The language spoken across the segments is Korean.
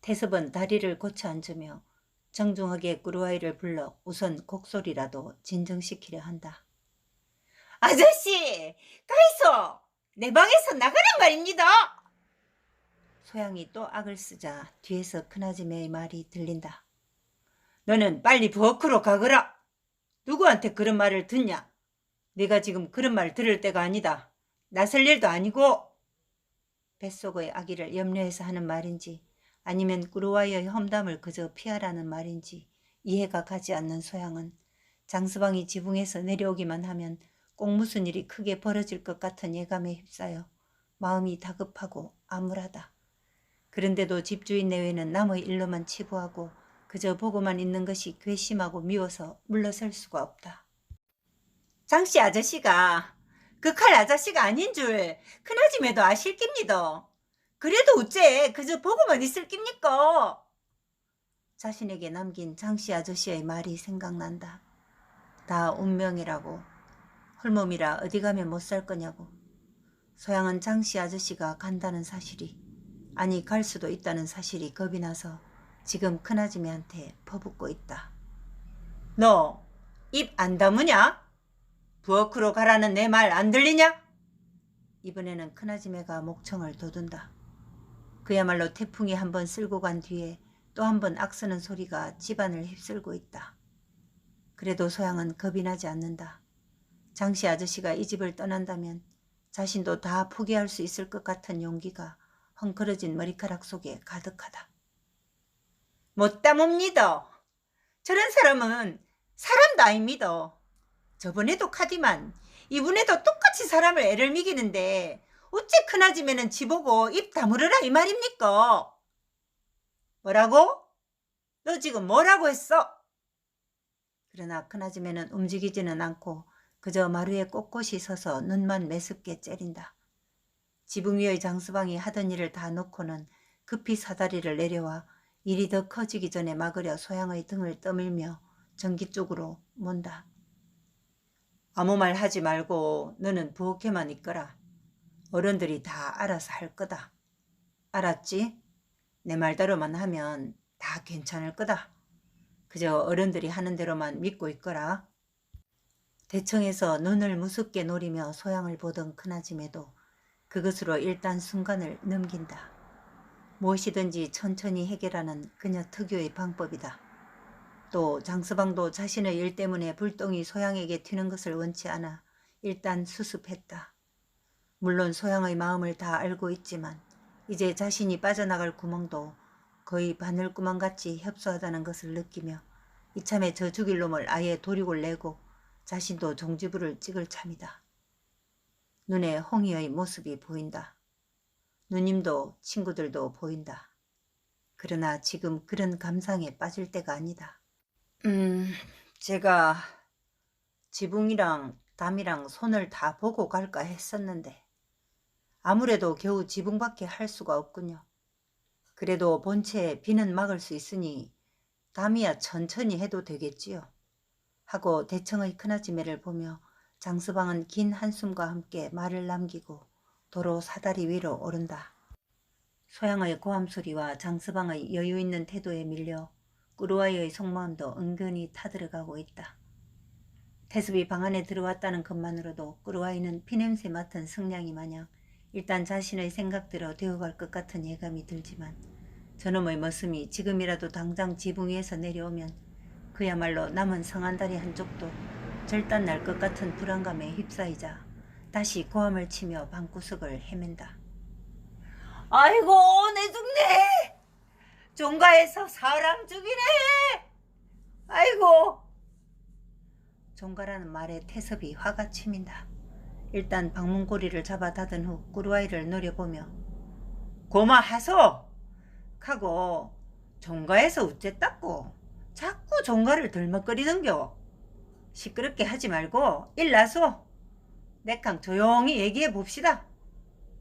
태섭은 다리를 고쳐 앉으며 정중하게 꾸루아이를 불러 우선 곡소리라도 진정시키려 한다. 아저씨! 가있어! 내 방에서 나가란 말입니다! 소양이 또 악을 쓰자 뒤에서 큰아지매의 말이 들린다. 너는 빨리 부엌으로 가거라! 누구한테 그런 말을 듣냐? 네가 지금 그런 말 들을 때가 아니다. 나설 일도 아니고. 뱃속의 아기를 염려해서 하는 말인지 아니면 꾸루와이의 험담을 그저 피하라는 말인지 이해가 가지 않는 소양은 장서방이 지붕에서 내려오기만 하면 꼭 무슨 일이 크게 벌어질 것 같은 예감에 휩싸여 마음이 다급하고 암울하다. 그런데도 집주인 내외는 남의 일로만 치부하고 그저 보고만 있는 것이 괘씸하고 미워서 물러설 수가 없다. 장씨 아저씨가 그 칼 아저씨가 아닌 줄 큰아줌매도 아실 깁니다. 그래도 어째 그저 보고만 있을 깁니까? 자신에게 남긴 장씨 아저씨의 말이 생각난다. 다 운명이라고. 홀몸이라 어디 가면 못 살 거냐고. 소양은 장씨 아저씨가 간다는 사실이, 아니 갈 수도 있다는 사실이 겁이 나서 지금 큰아줌매한테 퍼붓고 있다. 너 입 안 다무냐? 부엌으로 가라는 내 말 안 들리냐? 이번에는 큰아줌매가 목청을 돋운다. 그야말로 태풍이 한번 쓸고 간 뒤에 또 한 번 악쓰는 소리가 집안을 휩쓸고 있다. 그래도 소양은 겁이 나지 않는다. 장씨 아저씨가 이 집을 떠난다면 자신도 다 포기할 수 있을 것 같은 용기가 헝클어진 머리카락 속에 가득하다. 못 담읍니다. 저런 사람은 사람도 아닙니다. 저번에도 카디만 이번에도 똑같이 사람을 애를 미기는데 어째 큰아줌매는 지보고 입 다물으라 이 말입니까? 뭐라고? 너 지금 뭐라고 했어? 그러나 큰아줌매는 움직이지는 않고 그저 마루에 꼿꼿이 서서 눈만 매섭게 째린다. 지붕 위의 장수방이 하던 일을 다 놓고는 급히 사다리를 내려와 일이 더 커지기 전에 막으려 소양의 등을 떠밀며 전기 쪽으로 mon다. 아무 말 하지 말고 너는 부엌에만 있거라. 어른들이 다 알아서 할 거다. 알았지? 내 말대로만 하면 다 괜찮을 거다. 그저 어른들이 하는 대로만 믿고 있거라. 대청에서 눈을 무섭게 노리며 소양을 보던 큰아줌매도 그것으로 일단 순간을 넘긴다. 무엇이든지 천천히 해결하는 그녀 특유의 방법이다. 또 장서방도 자신의 일 때문에 불똥이 소양에게 튀는 것을 원치 않아 일단 수습했다. 물론 소양의 마음을 다 알고 있지만 이제 자신이 빠져나갈 구멍도 거의 바늘구멍같이 협소하다는 것을 느끼며 이참에 저 죽일 놈을 아예 도륙을 내고 자신도 종지부를 찍을 참이다. 눈에 홍희의 모습이 보인다. 누님도 친구들도 보인다. 그러나 지금 그런 감상에 빠질 때가 아니다. 제가 지붕이랑 담이랑 손을 다 보고 갈까 했었는데 아무래도 겨우 지붕밖에 할 수가 없군요. 그래도 본체 비는 막을 수 있으니 담이야 천천히 해도 되겠지요. 하고 대청의 큰아줌매를 보며 장서방은 긴 한숨과 함께 말을 남기고 도로 사다리 위로 오른다. 소양의 고함 소리와 장서방의 여유 있는 태도에 밀려 꾸루아이의 속마음도 은근히 타들어가고 있다. 태습이 방 안에 들어왔다는 것만으로도 꾸루아이는 피냄새 맡은 승냥이 마냥 일단 자신의 생각대로 되어갈 것 같은 예감이 들지만 저놈의 머슴이 지금이라도 당장 지붕 위에서 내려오면 그야말로 남은 성안다리 한쪽도 절단 날 것 같은 불안감에 휩싸이자 다시 고함을 치며 방구석을 헤맨다. 아이고 내 죽네. 종가에서 사람 죽이네. 아이고. 종가라는 말에 태섭이 화가 치민다. 일단 방문고리를 잡아 닫은 후 꾸루아이를 노려보며 고마하소 하고 종가에서 어쨌다고 자꾸 종가를 들먹거리는겨. 시끄럽게 하지 말고 일나소. 내캉 조용히 얘기해 봅시다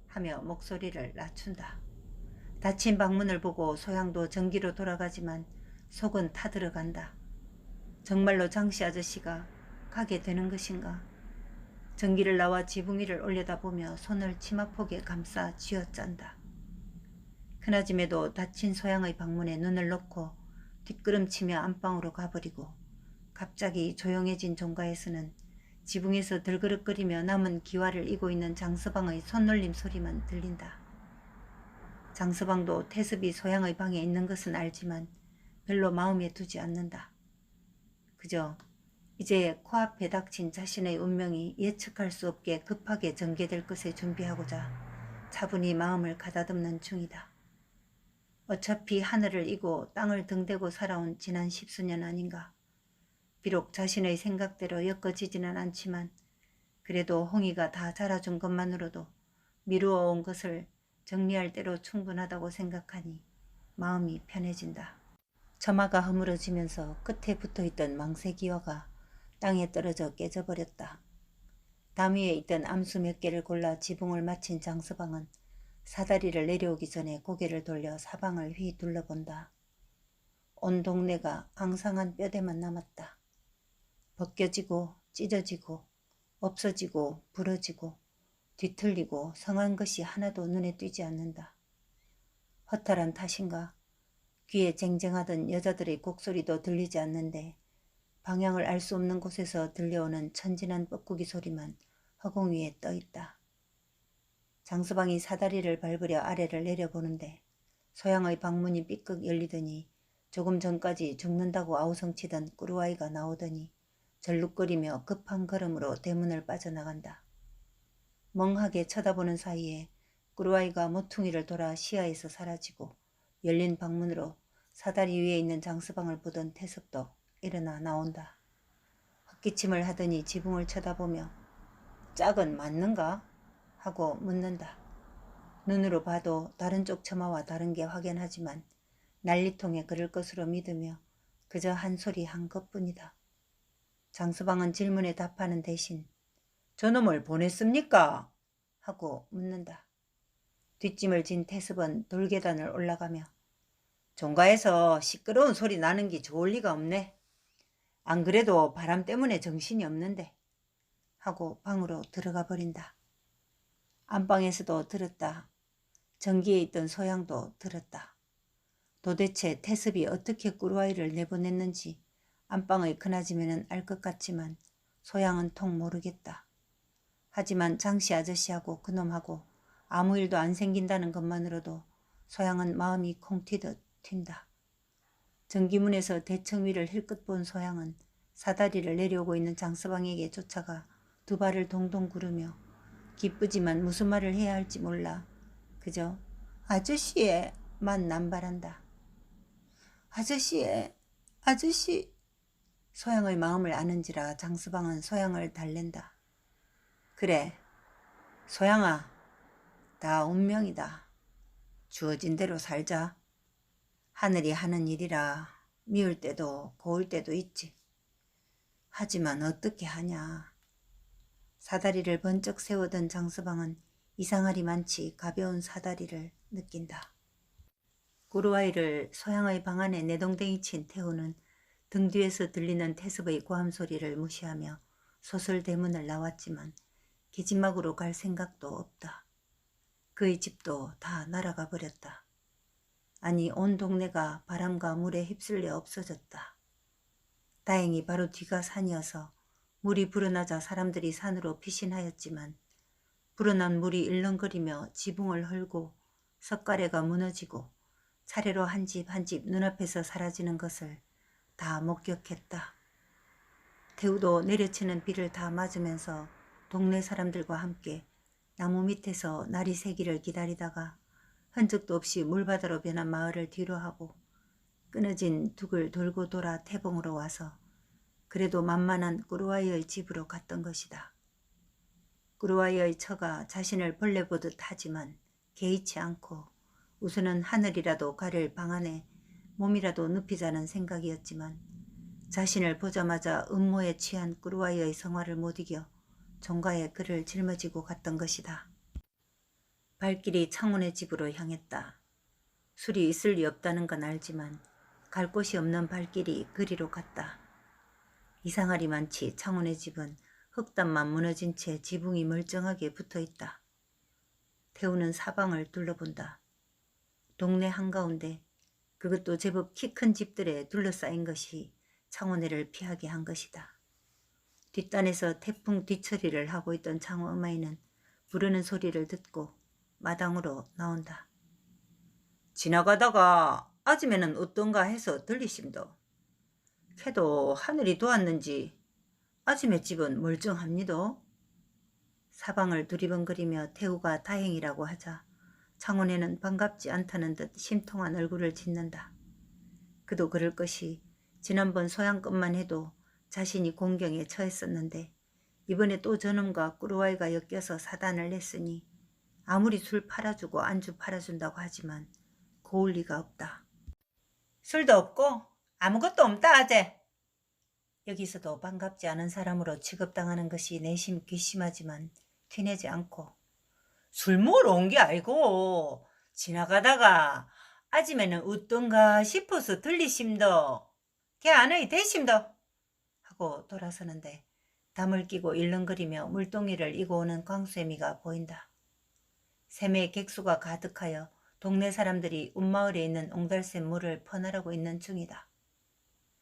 하며 목소리를 낮춘다. 닫힌 방문을 보고 소양도 전기로 돌아가지만 속은 타들어간다. 정말로 장씨 아저씨가 가게 되는 것인가. 전기를 나와 지붕 위를 올려다보며 손을 치마폭에 감싸 쥐어짠다. 큰아짐에도 다친 소양의 방문에 눈을 놓고 뒷걸음치며 안방으로 가버리고 갑자기 조용해진 종가에서는 지붕에서 들그럭거리며 남은 기와를 이고 있는 장서방의 손놀림 소리만 들린다. 장서방도 태습이 소양의 방에 있는 것은 알지만 별로 마음에 두지 않는다. 그저 이제 코앞에 닥친 자신의 운명이 예측할 수 없게 급하게 전개될 것에 준비하고자 차분히 마음을 가다듬는 중이다. 어차피 하늘을 이고 땅을 등대고 살아온 지난 10수년 아닌가. 비록 자신의 생각대로 엮어지지는 않지만 그래도 홍이가 다 자라준 것만으로도 미루어온 것을 정리할 대로 충분하다고 생각하니 마음이 편해진다. 처마가 허물어지면서 끝에 붙어있던 망새기와가 땅에 떨어져 깨져버렸다. 담 위에 있던 암수 몇 개를 골라 지붕을 마친 장서방은 사다리를 내려오기 전에 고개를 돌려 사방을 휘 둘러본다. 온 동네가 앙상한 뼈대만 남았다. 벗겨지고 찢어지고 없어지고 부러지고 뒤틀리고 성한 것이 하나도 눈에 띄지 않는다. 허탈한 탓인가 귀에 쟁쟁하던 여자들의 곡소리도 들리지 않는데 방향을 알 수 없는 곳에서 들려오는 천진한 뻐꾸기 소리만 허공 위에 떠있다. 장서방이 사다리를 밟으려 아래를 내려보는데 소양의 방문이 삐끗 열리더니 조금 전까지 죽는다고 아우성치던 꾸루아이가 나오더니 절룩거리며 급한 걸음으로 대문을 빠져나간다. 멍하게 쳐다보는 사이에 꾸루아이가 모퉁이를 돌아 시야에서 사라지고 열린 방문으로 사다리 위에 있는 장서방을 보던 태섭도 일어나 나온다. 헛기침을 하더니 지붕을 쳐다보며 짝은 맞는가? 하고 묻는다. 눈으로 봐도 다른 쪽 처마와 다른 게 확연하지만 난리통에 그럴 것으로 믿으며 그저 한 소리 한 것뿐이다. 장서방은 질문에 답하는 대신 저놈을 보냈습니까? 하고 묻는다. 뒷짐을 진 태습은 돌계단을 올라가며 종가에서 시끄러운 소리 나는 게 좋을 리가 없네. 안 그래도 바람 때문에 정신이 없는데 하고 방으로 들어가 버린다. 안방에서도 들었다. 전기에 있던 소양도 들었다. 도대체 태습이 어떻게 꾸루아이를 내보냈는지 안방의 큰아줌매는 알 것 같지만 소양은 통 모르겠다. 하지만 장씨 아저씨하고 그놈하고 아무 일도 안 생긴다는 것만으로도 소양은 마음이 콩 튀듯 튄다. 전기문에서 대청 위를 힐끗 본 소양은 사다리를 내려오고 있는 장서방에게 쫓아가 두 발을 동동 구르며 기쁘지만 무슨 말을 해야 할지 몰라 그저 아저씨에만 남발한다. 아저씨. 소양의 마음을 아는지라 장서방은 소양을 달랜다. 그래, 소양아, 다 운명이다. 주어진 대로 살자. 하늘이 하는 일이라 미울 때도 고울 때도 있지. 하지만 어떻게 하냐. 사다리를 번쩍 세우던 장서방은 이상하리 많지 가벼운 사다리를 느낀다. 꾸루아이를 소양의 방 안에 내동댕이 친 태우는 등 뒤에서 들리는 태습의 고함 소리를 무시하며 소설 대문을 나왔지만 기지막으로 갈 생각도 없다. 그의 집도 다 날아가 버렸다. 아니 온 동네가 바람과 물에 휩쓸려 없어졌다. 다행히 바로 뒤가 산이어서 물이 불어나자 사람들이 산으로 피신하였지만 불어난 물이 일렁거리며 지붕을 헐고 석가래가 무너지고 차례로 한 집 한 집 눈앞에서 사라지는 것을 다 목격했다. 태우도 내려치는 비를 다 맞으면서 동네 사람들과 함께 나무 밑에서 날이 새기를 기다리다가 흔적도 없이 물바다로 변한 마을을 뒤로하고 끊어진 둑을 돌고 돌아 태봉으로 와서 그래도 만만한 꾸루아이의 집으로 갔던 것이다. 꾸루아이의 처가 자신을 벌레 보듯 하지만 개의치 않고 우선은 하늘이라도 가릴 방 안에 몸이라도 눕히자는 생각이었지만 자신을 보자마자 음모에 취한 꾸루아이의 성화를 못 이겨 종가에 그를 짊어지고 갔던 것이다. 발길이 창훈의 집으로 향했다. 술이 있을 리 없다는 건 알지만 갈 곳이 없는 발길이 그리로 갔다. 이상하리 많지 창훈의 집은 흙담만 무너진 채 지붕이 멀쩡하게 붙어있다. 태우는 사방을 둘러본다. 동네 한가운데 그것도 제법 키 큰 집들에 둘러싸인 것이 창호네를 피하게 한 것이다. 뒷단에서 태풍 뒤처리를 하고 있던 창호 어마이는 부르는 소리를 듣고 마당으로 나온다. 지나가다가 아침에는 어떤가 해서 들리심도. 캐도 하늘이 도왔는지 아침에 집은 멀쩡합니다. 사방을 두리번거리며 태우가 다행이라고 하자 창원에는 반갑지 않다는 듯 심통한 얼굴을 짓는다. 그도 그럴 것이 지난번 소양껏만 해도 자신이 공경에 처했었는데 이번에 또 저놈과 꾸루와이가 엮여서 사단을 냈으니 아무리 술 팔아주고 안주 팔아준다고 하지만 고울 리가 없다. 술도 없고 아무것도 없다 아재. 여기서도 반갑지 않은 사람으로 취급당하는 것이 내심 괘씸하지만 티내지 않고 술 먹으러 온 게 아니고 지나가다가 아침에는 어떤가 싶어서 들리심도 걔 안의 대심도 하고 돌아서는데 담을 끼고 일렁거리며 물동이를 이고 오는 광수애미가 보인다. 샘의 객수가 가득하여 동네 사람들이 운마을에 있는 옹달샘 물을 퍼나르고 있는 중이다.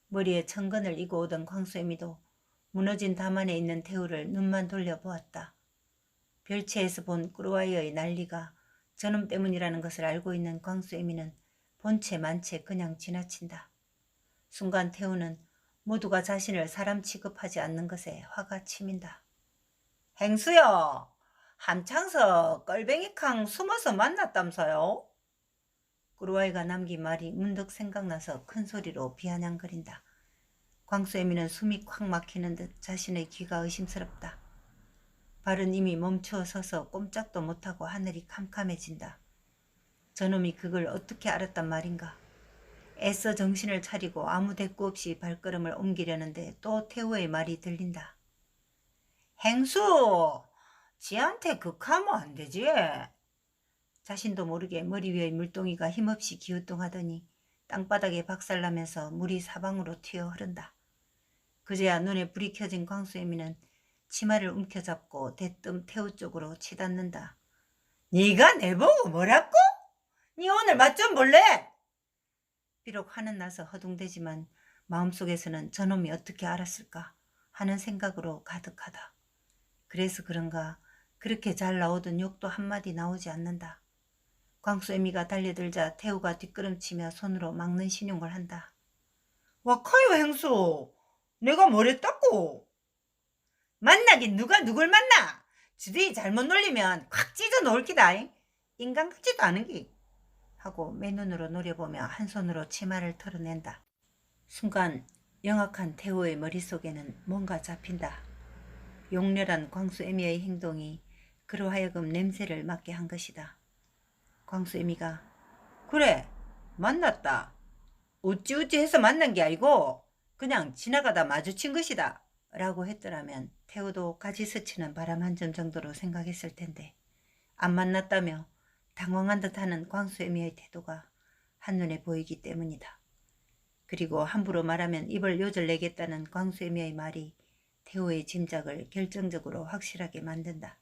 머리에 천건을 이고 오던 광수애미도 무너진 담 안에 있는 태우를 눈만 돌려보았다. 별채에서 본 꾸루와이의 난리가 저놈 때문이라는 것을 알고 있는 광수애미는 본체 만체 그냥 지나친다. 순간 태우는 모두가 자신을 사람 취급하지 않는 것에 화가 치민다. 행수여, 함창서 껄뱅이캉 숨어서 만났담서요? 꾸루와이가 남긴 말이 문득 생각나서 큰 소리로 비아냥거린다. 광수애미는 숨이 콱 막히는 듯 자신의 귀가 의심스럽다. 발은 이미 멈추어 서서 꼼짝도 못하고 하늘이 캄캄해진다. 저놈이 그걸 어떻게 알았단 말인가. 애써 정신을 차리고 아무 대꾸 없이 발걸음을 옮기려는데 또 태우의 말이 들린다. 행수, 지한테 극하면 안 되지. 자신도 모르게 머리 위의 물동이가 힘없이 기우뚱하더니 땅바닥에 박살나면서 물이 사방으로 튀어 흐른다. 그제야 눈에 불이 켜진 광수애미는 치마를 움켜잡고 대뜸 태우 쪽으로 치닫는다. 네가 내보고 뭐라고? 네 오늘 맛 좀 볼래? 비록 화는 나서 허둥대지만 마음속에서는 저놈이 어떻게 알았을까 하는 생각으로 가득하다. 그래서 그런가 그렇게 잘 나오던 욕도 한마디 나오지 않는다. 광수애미가 달려들자 태우가 뒷걸음치며 손으로 막는 신용을 한다. 와카요 행수, 내가 뭐랬다고? 만나긴 누가 누굴 만나? 주둥이 잘못 놀리면 콱 찢어 놓을 기다. 인간 같지도 않은 기. 하고 맨눈으로 노려보며 한 손으로 치마를 털어낸다. 순간 영악한 태호의 머릿속에는 뭔가 잡힌다. 용렬한 광수애미의 행동이 그로 하여금 냄새를 맡게 한 것이다. 광수애미가 그래 만났다. 어찌어찌 해서 만난 게 아니고 그냥 지나가다 마주친 것이다 라고 했더라면 태호도 가지 스치는 바람 한 점 정도로 생각했을 텐데 안 만났다며 당황한 듯하는 광수애미의 태도가 한눈에 보이기 때문이다. 그리고 함부로 말하면 입을 요절내겠다는 광수애미의 말이 태호의 짐작을 결정적으로 확실하게 만든다.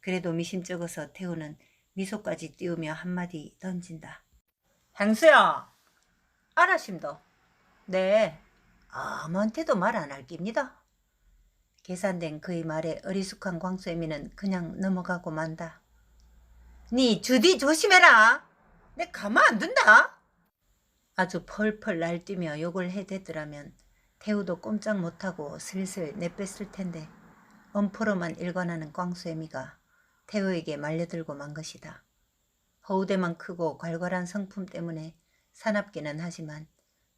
그래도 미심쩍어서 태호는 미소까지 띄우며 한마디 던진다. 행수야, 알아심도. 네, 아무한테도 말 안 할 깁니다. 계산된 그의 말에 어리숙한 광수애미는 그냥 넘어가고 만다. 니 주디 조심해라. 내 가만 안 둔다. 아주 펄펄 날뛰며 욕을 해대더라면 태우도 꼼짝 못하고 슬슬 내뺐을 텐데 엄포로만 일관하는 광수애미가 태우에게 말려들고 만 것이다. 허우대만 크고 괄괄한 성품 때문에 사납기는 하지만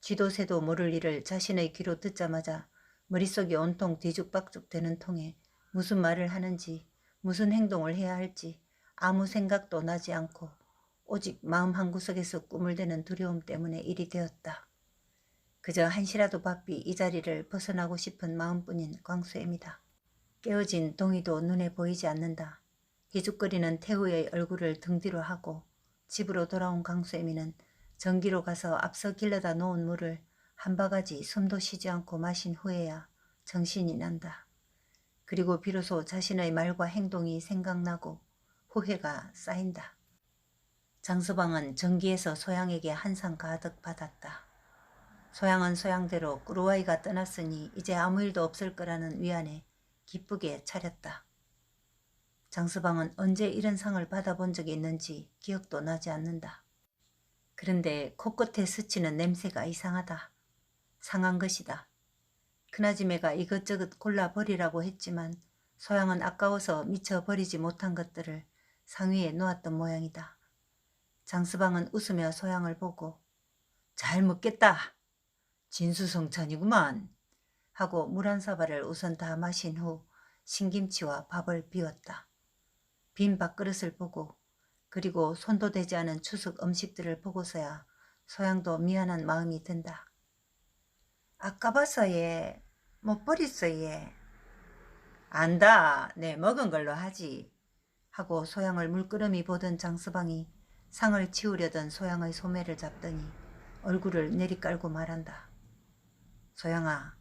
쥐도 새도 모를 일을 자신의 귀로 듣자마자 머릿속이 온통 뒤죽박죽 되는 통에 무슨 말을 하는지 무슨 행동을 해야 할지 아무 생각도 나지 않고 오직 마음 한구석에서 꿈을 대는 두려움 때문에 일이 되었다. 그저 한시라도 바삐 이 자리를 벗어나고 싶은 마음뿐인 광수애미다. 깨어진 동이도 눈에 보이지 않는다. 희죽거리는 태우의 얼굴을 등 뒤로 하고 집으로 돌아온 광수애미는 전기로 가서 앞서 길러다 놓은 물을 한 바가지 숨도 쉬지 않고 마신 후에야 정신이 난다. 그리고 비로소 자신의 말과 행동이 생각나고 후회가 쌓인다. 장서방은 정기에서 소양에게 한 상 가득 받았다. 소양은 소양대로 꾸루와이가 떠났으니 이제 아무 일도 없을 거라는 위안에 기쁘게 차렸다. 장서방은 언제 이런 상을 받아본 적이 있는지 기억도 나지 않는다. 그런데 코끝에 스치는 냄새가 이상하다. 상한 것이다. 큰아지매가 이것저것 골라버리라고 했지만 소양은 아까워서 미처 버리지 못한 것들을 상위에 놓았던 모양이다. 장서방은 웃으며 소양을 보고 잘 먹겠다. 진수성찬이구만 하고 물 한 사발을 우선 다 마신 후 신김치와 밥을 비웠다. 빈 밥그릇을 보고 그리고 손도 대지 않은 추석 음식들을 보고서야 소양도 미안한 마음이 든다. 아까 봐서 얘 못 버렸어 얘. 안다. 내 먹은 걸로 하지 하고 소양을 물끄러미 보던 장서방이 상을 치우려던 소양의 소매를 잡더니 얼굴을 내리깔고 말한다. 소양아,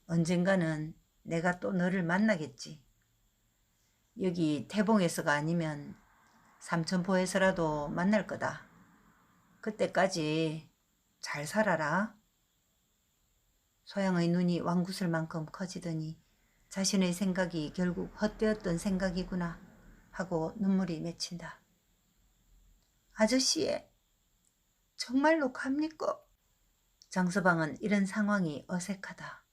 언젠가는 내가 또 너를 만나겠지. 여기 태봉에서가 아니면 삼천포에서라도 만날 거다. 그때까지 잘 살아라. 소양의 눈이 왕구슬만큼 커지더니 자신의 생각이 결국 헛되었던 생각이구나 하고 눈물이 맺힌다. 아저씨, 정말로 갑니까? 장서방은 이런 상황이 어색하다.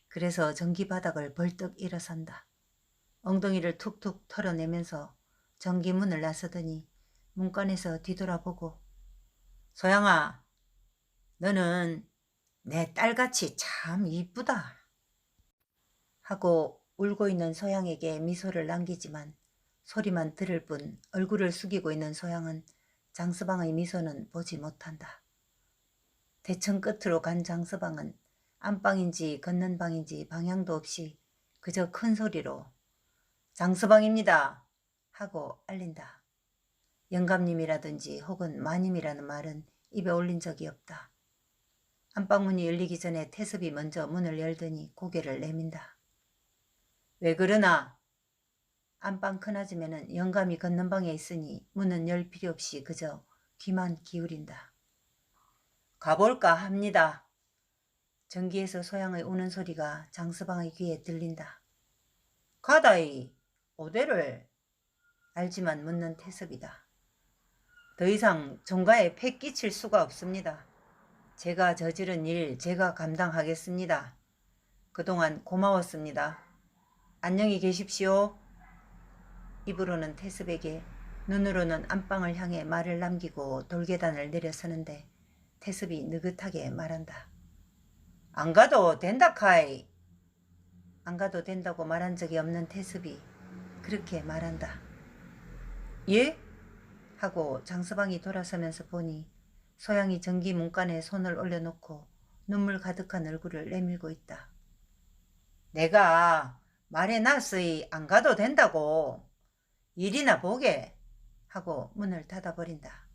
그래서 전기바닥을 벌떡 일어선다. 엉덩이를 툭툭 털어내면서 전기문을 나서더니 문간에서 뒤돌아보고 소양아, 너는 내 딸같이 참 이쁘다 하고 울고 있는 소양에게 미소를 남기지만 소리만 들을 뿐 얼굴을 숙이고 있는 소양은 장서방의 미소는 보지 못한다. 대청 끝으로 간 장서방은 안방인지 걷는 방인지 방향도 없이 그저 큰 소리로 장서방입니다 하고 알린다. 영감님이라든지 혹은 마님이라는 말은 입에 올린 적이 없다. 안방문이 열리기 전에 태섭이 먼저 문을 열더니 고개를 내민다. 왜 그러나? 안방 큰아줌매는 영감이 걷는 방에 있으니 문은 열 필요 없이 그저 귀만 기울인다. 가볼까 합니다. 전기에서 소양의 우는 소리가 장서방의 귀에 들린다. 가다이 어디를? 알지만 묻는 태섭이다. 더 이상 종가에 패 끼칠 수가 없습니다. 제가 저지른 일 제가 감당하겠습니다. 그동안 고마웠습니다. 안녕히 계십시오. 입으로는 태섭에게 눈으로는 안방을 향해 말을 남기고 돌계단을 내려서는데 태섭이 느긋하게 말한다. 안 가도 된다 카이. 안 가도 된다고 말한 적이 없는 태섭이 그렇게 말한다. 예? 하고 장서방이 돌아서면서 보니 소양이 전기 문간에 손을 올려놓고 눈물 가득한 얼굴을 내밀고 있다. 내가 말해놨으이 안 가도 된다고. 일이나 보게 하고 문을 닫아버린다.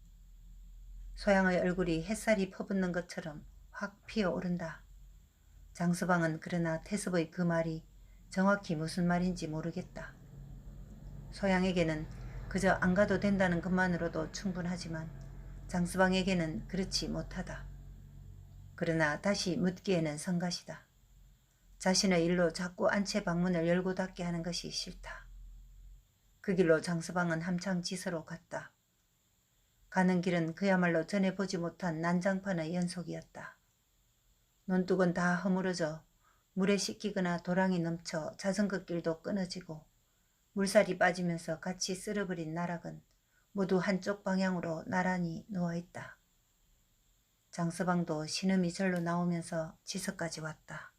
소양의 얼굴이 햇살이 퍼붓는 것처럼 확 피어오른다. 장서방은 그러나 태섭의 그 말이 정확히 무슨 말인지 모르겠다. 소양에게는 그저 안 가도 된다는 것만으로도 충분하지만 장서방에게는 그렇지 못하다. 그러나 다시 묻기에는 성가시다. 자신의 일로 자꾸 안채 방문을 열고 닫게 하는 것이 싫다. 그 길로 장서방은 함창 지서로 갔다. 가는 길은 그야말로 전에 보지 못한 난장판의 연속이었다. 논둑은 다 허물어져 물에 씻기거나 도랑이 넘쳐 자전거 길도 끊어지고 물살이 빠지면서 같이 쓸어버린 나락은 모두 한쪽 방향으로 나란히 누워있다. 장서방도 신음이 절로 나오면서 지서까지 왔다.